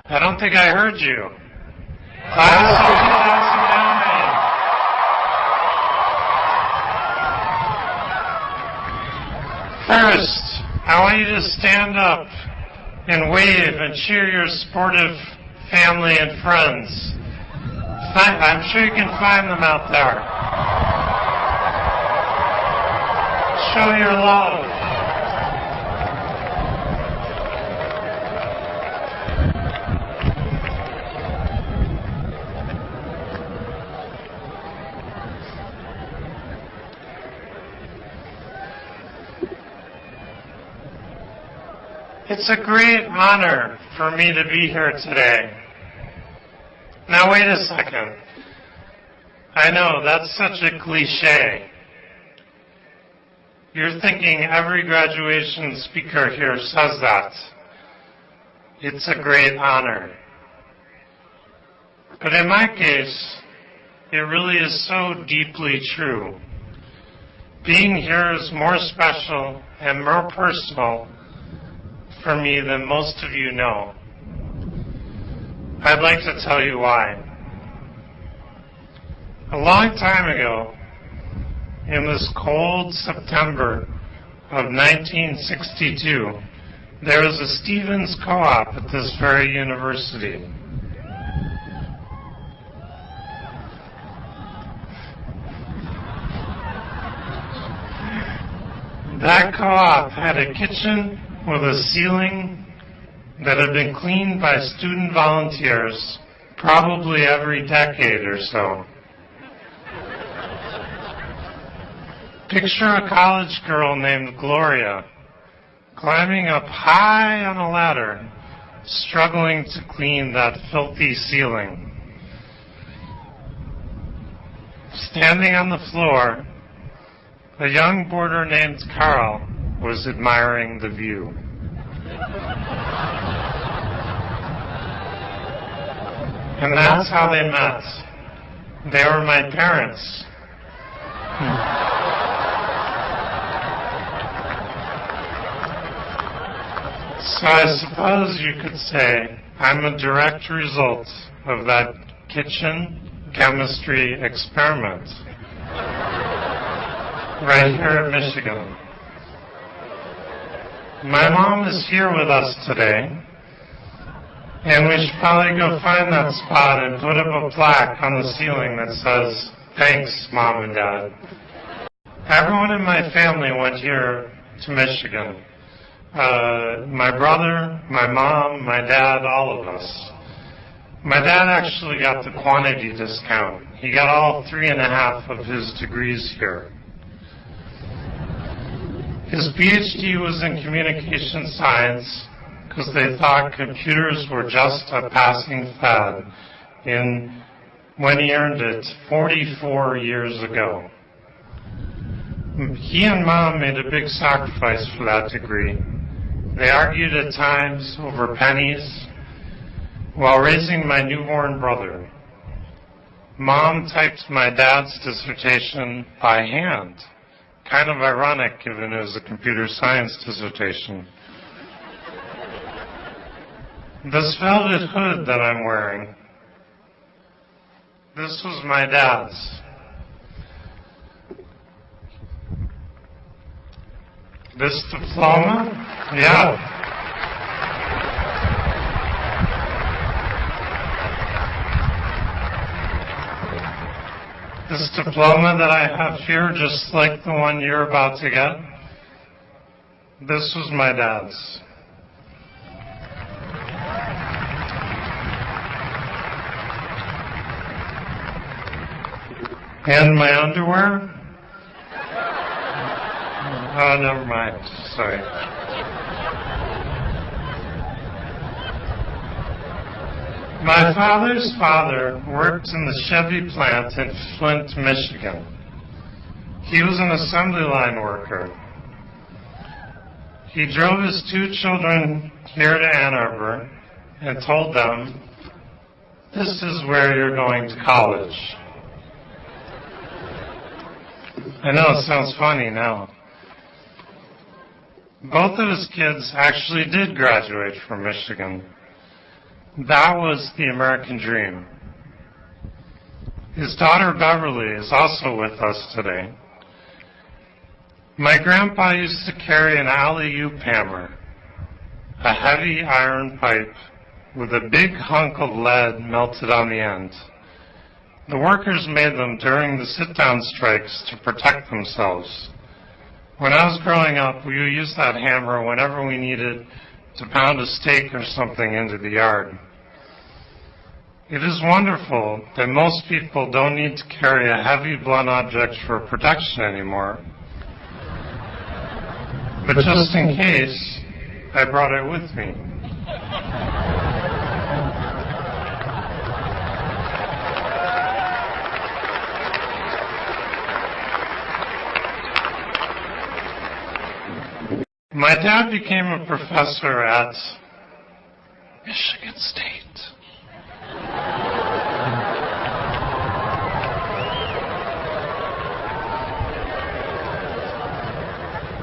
I don't think I heard you. Class of 2009. First, I want you to stand up and wave and cheer your supportive family and friends. I'm sure you can find them out there. Show your love. It's a great honor for me to be here today. Now wait a second. I know, that's such a cliche. You're thinking every graduation speaker here says that. It's a great honor. But in my case, it really is so deeply true. Being here is more special and more personal for me than most of you know. I'd like to tell you why. A long time ago, in this cold September of 1962, there was a Stevens Co-op at this very university. That co-op had a kitchen with a ceiling that had been cleaned by student volunteers probably every decade or so. Picture a college girl named Gloria climbing up high on a ladder, struggling to clean that filthy ceiling. Standing on the floor, a young boarder named Carl was admiring the view. And that's how they met. They were my parents. So I suppose you could say I'm a direct result of that kitchen chemistry experiment right here in Michigan. My mom is here with us today, and we should probably go find that spot and put up a plaque on the ceiling that says, "Thanks, Mom and Dad." Everyone in my family went here to Michigan. My brother, my mom, my dad, all of us. My dad actually got the quantity discount. He got all 3.5 of his degrees here. His PhD was in communication science because they thought computers were just a passing fad when he earned it 44 years ago. He and Mom made a big sacrifice for that degree. They argued at times over pennies while raising my newborn brother. Mom typed my dad's dissertation by hand. Kind of ironic given it was a computer science dissertation. This velvet hood that I'm wearing, this was my dad's. This diploma? Yeah. This diploma that I have here, just like the one you're about to get, this was my dad's. And my underwear? Oh, never mind. Sorry. My father's father worked in the Chevy plant in Flint, Michigan. He was an assembly line worker. He drove his 2 children here to Ann Arbor and told them, "This is where you're going to college." I know it sounds funny now. Both of his kids actually did graduate from Michigan. That was the American dream. His daughter Beverly is also with us today. My grandpa used to carry an alley-oop hammer, a heavy iron pipe with a big hunk of lead melted on the end. The workers made them during the sit-down strikes to protect themselves. When I was growing up, we would use that hammer whenever we needed to pound a stake or something into the yard. It is wonderful that most people don't need to carry a heavy blunt object for protection anymore. But just in case, I brought it with me. My dad became a professor at Michigan State.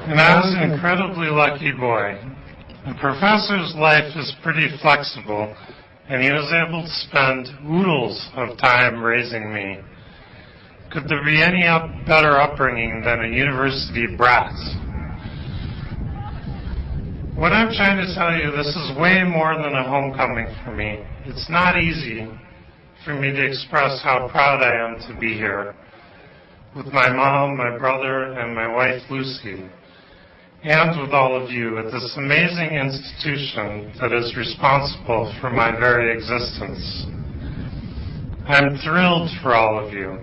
And I was an incredibly lucky boy. A professor's life is pretty flexible, and he was able to spend oodles of time raising me. Could there be any better upbringing than a university brat? What I'm trying to tell you, this is way more than a homecoming for me. It's not easy for me to express how proud I am to be here with my mom, my brother, and my wife Lucy, and with all of you at this amazing institution that is responsible for my very existence. I'm thrilled for all of you,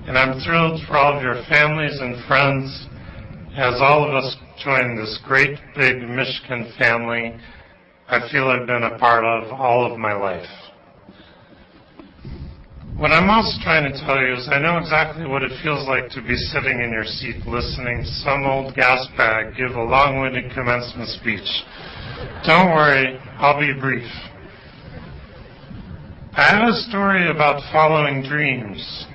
and I'm thrilled for all of your families and friends as all of us join this great big Michigan family I feel I've been a part of all of my life. What I'm also trying to tell you is I know exactly what it feels like to be sitting in your seat listening to some old gas bag give a long-winded commencement speech. Don't worry, I'll be brief. I have a story about following dreams,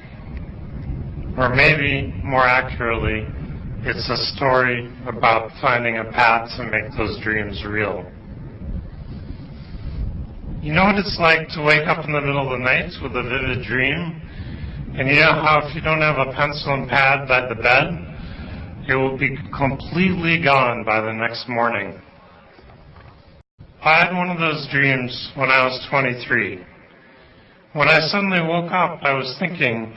or maybe more accurately, it's a story about finding a path to make those dreams real. You know what it's like to wake up in the middle of the night with a vivid dream? And you know how if you don't have a pencil and pad by the bed, it will be completely gone by the next morning. I had one of those dreams when I was 23. When I suddenly woke up, I was thinking,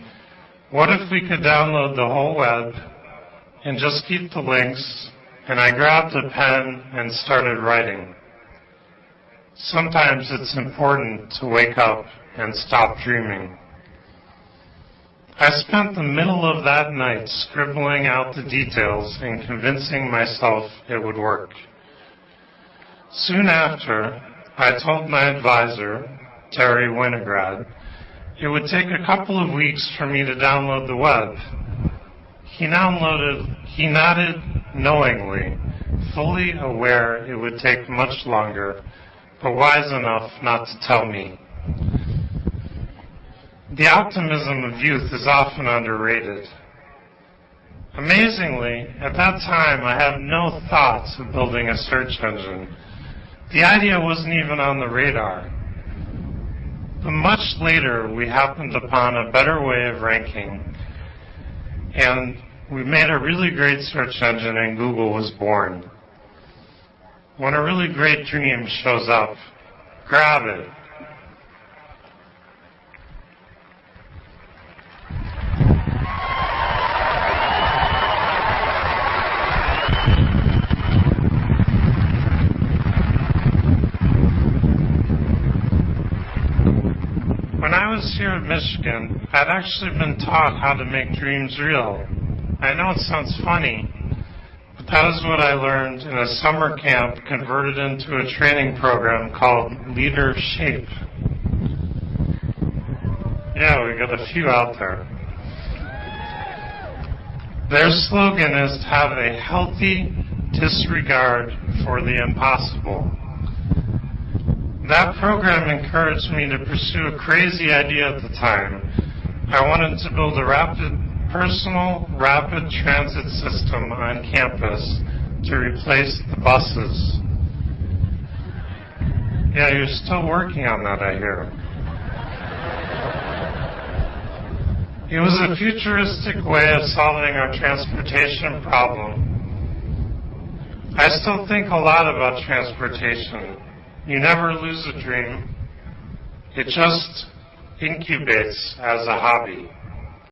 what if we could download the whole web and just keep the links? And I grabbed a pen and started writing. Sometimes it's important to wake up and stop dreaming. I spent the middle of that night scribbling out the details and convincing myself it would work. Soon after, I told my advisor, Terry Winograd, it would take a couple of weeks for me to download the web. He nodded knowingly, fully aware it would take much longer, but wise enough not to tell me. The optimism of youth is often underrated. Amazingly, at that time I had no thoughts of building a search engine. The idea wasn't even on the radar. But much later we happened upon a better way of ranking, and we made a really great search engine and Google was born. When a really great dream shows up, grab it. When I was here at Michigan, I'd actually been taught how to make dreams real. I know it sounds funny, but that is what I learned in a summer camp converted into a training program called Leader Shape. Yeah, we got a few out there. Their slogan is to have a healthy disregard for the impossible. That program encouraged me to pursue a crazy idea at the time. I wanted to build a personal rapid transit system on campus to replace the buses. Yeah, you're still working on that, I hear. It was a futuristic way of solving our transportation problem. I still think a lot about transportation. You never lose a dream. It just incubates as a hobby.